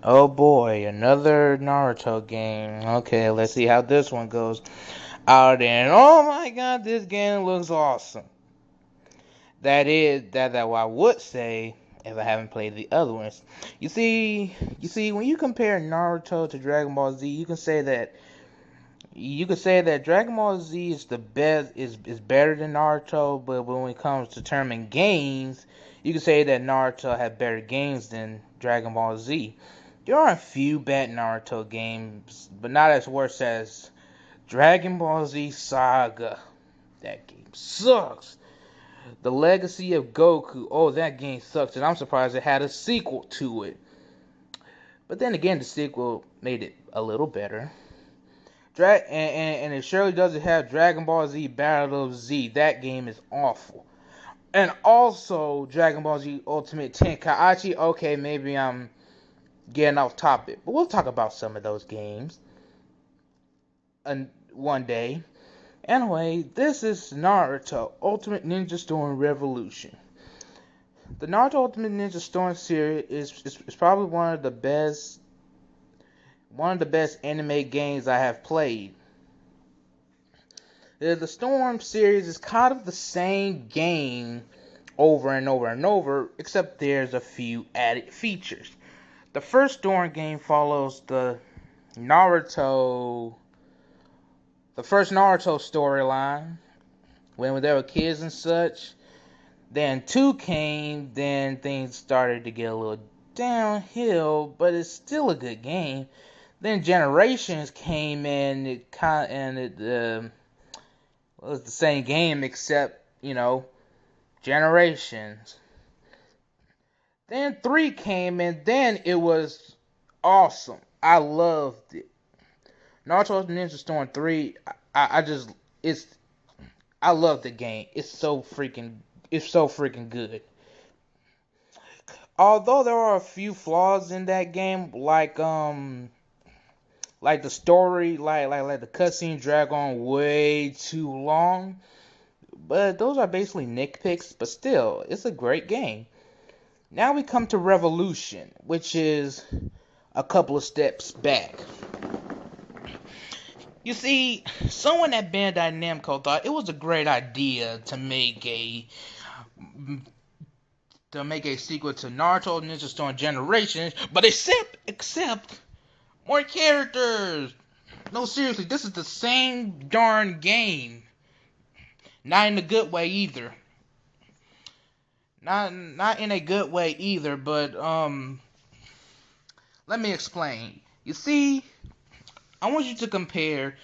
Oh boy, another Naruto game. Okay, let's see how this one goes. Out and oh my god, this game looks awesome. That what I would say if I haven't played the other ones. You see, when you compare Naruto to Dragon Ball Z, you can say that Dragon Ball Z is the best is better than Naruto, but when it comes to terming games, you can say that Naruto had better games than Dragon Ball Z. There are a few bad Naruto games, but not as worse as Dragon Ball Z Saga. That game sucks. The Legacy of Goku. Oh, that game sucks, and I'm surprised it had a sequel to it. But then again, the sequel made it a little better. And it surely doesn't have Dragon Ball Z Battle of Z. That game is awful. And also Dragon Ball Z Ultimate Tenkaichi. Okay, maybe I'm getting off topic, but we'll talk about some of those games one day. Anyway, this is Naruto Ultimate Ninja Storm Revolution. The Naruto Ultimate Ninja Storm series is probably one of the best anime games I have played. The Storm series is kind of the same game over and over and over, except there's a few added features. The first Storm game follows Naruto, the first Naruto storyline when they were kids and such. Then 2 came, then things started to get a little downhill, but it's still a good game. Then Generations came in, it was the same game except, Generations. Then 3 came in, then it was awesome. I loved it. Naruto Ninja Storm 3, I just, it's, I love the game. It's so freaking good. Although there are a few flaws in that game, like the story, like the cutscene drag on way too long. But those are basically nitpicks. But still, it's a great game. Now we come to Revolution, which is a couple of steps back. You see, someone at Bandai Namco thought it was a great idea to make a sequel to Naruto Ninja Storm Generations, but except more characters. No, seriously, this is the same darn game. Not in a good way either. Not in a good way either, but let me explain. You see, I want you to compare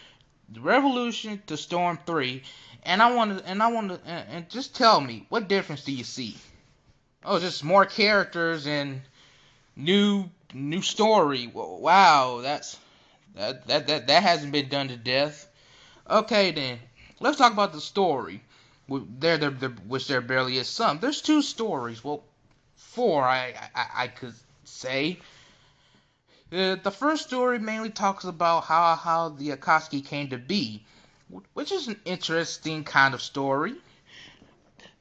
the Revolution to Storm 3, and just tell me what difference do you see? Oh, just more characters and new story. Wow, that hasn't been done to death. Okay then, let's talk about the story. Which there barely is some. There's 2 stories. Well, 4 I could say. The first story mainly talks about how the Akatsuki came to be, which is an interesting kind of story.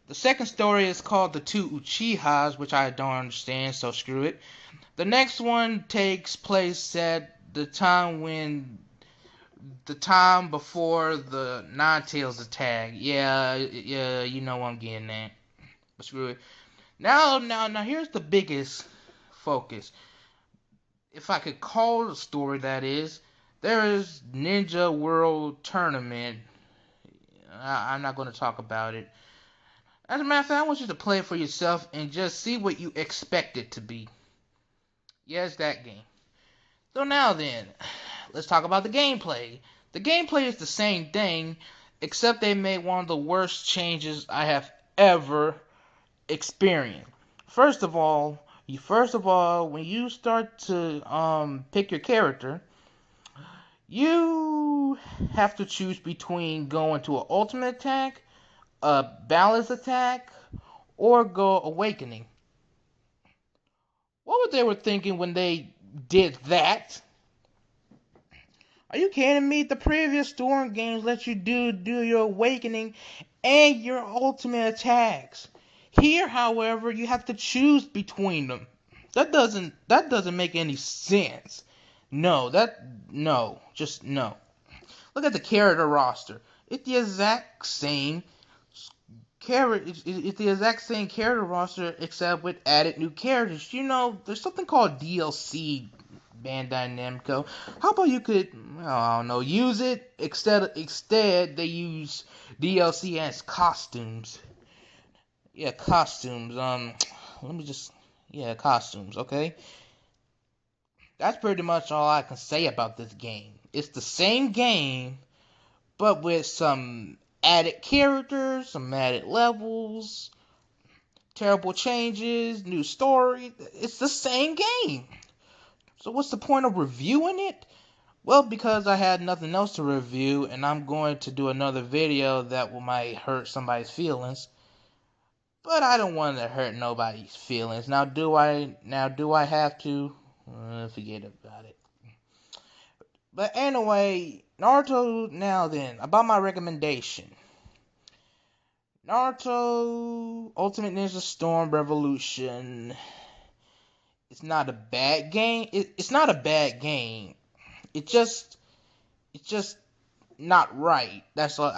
The second story is called The Two Uchihas, which I don't understand, so screw it. The next one takes place at the time before the Nine Tails attack. Yeah, you know what I'm getting at. But screw it. Now, here's the biggest focus. If I could call the story, that is, there is Ninja World Tournament. I'm not going to talk about it. As a matter of fact, I want you to play it for yourself and just see what you expect it to be. Yes, that game. So now then, let's talk about the gameplay. The gameplay is the same thing, except they made one of the worst changes I have ever experienced. First of all, when you start to pick your character, you have to choose between going to an ultimate attack, a balance attack, or go awakening. What were they thinking when they did that? Are you kidding me? The previous Storm games let you do your awakening and your ultimate attacks. Here, however, you have to choose between them. That doesn't make any sense. No, just no. Look at the character roster. It's the exact same it's the exact same character roster except with added new characters. There's something called DLC, Bandai Namco. How about you could, I don't know, use it instead they use DLC as costumes. Yeah, costumes. Let me just yeah, costumes, okay? That's pretty much all I can say about this game. It's the same game, but with some added characters, some added levels, terrible changes, new story. It's the same game. So what's the point of reviewing it? Well, because I had nothing else to review, and I'm going to do another video that might hurt somebody's feelings. But I don't want to hurt nobody's feelings. Now, do I? Now, do I have to? Forget about it. But anyway, Naruto. Now then, about my recommendation. Naruto Ultimate Ninja Storm Revolution. It's not a bad game. It's not a bad game. It's just not right. That's all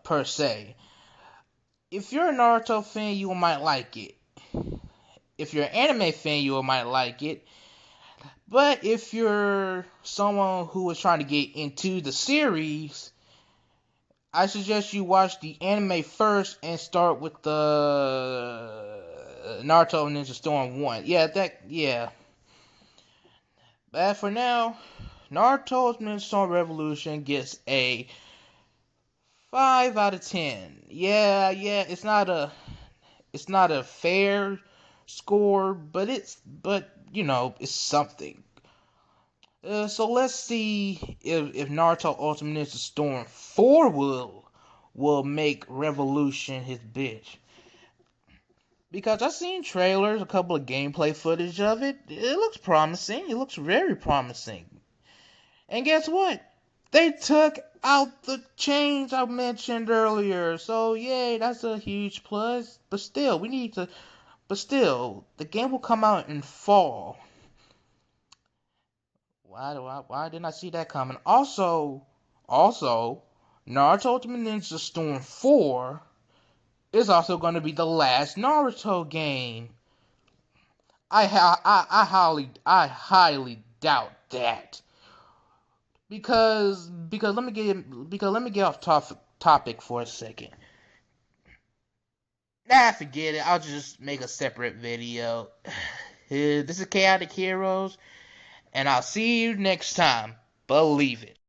per se. If you're a Naruto fan, you might like it. If you're an anime fan, you might like it. But if you're someone who is trying to get into the series, I suggest you watch the anime first and start with the Naruto Ninja Storm 1. Yeah. But for now, Naruto Ninja Storm Revolution gets a 5 out of 10. Yeah, it's not a fair score, but it's something. So let's see if Naruto Ultimate Ninja Storm 4 will make Revolution his bitch. Because I've seen trailers, a couple of gameplay footage of it. It looks promising. It looks very promising. And guess what? They took out the chains I mentioned earlier. So yay, that's a huge plus. But still, the game will come out in fall. Why didn't I see that coming? Also, Naruto Ultimate Ninja Storm 4 is also going to be the last Naruto game. I highly doubt that. Because let me get off topic for a second. Forget it. I'll just make a separate video. This is Chaotixhero, and I'll see you next time. Believe it.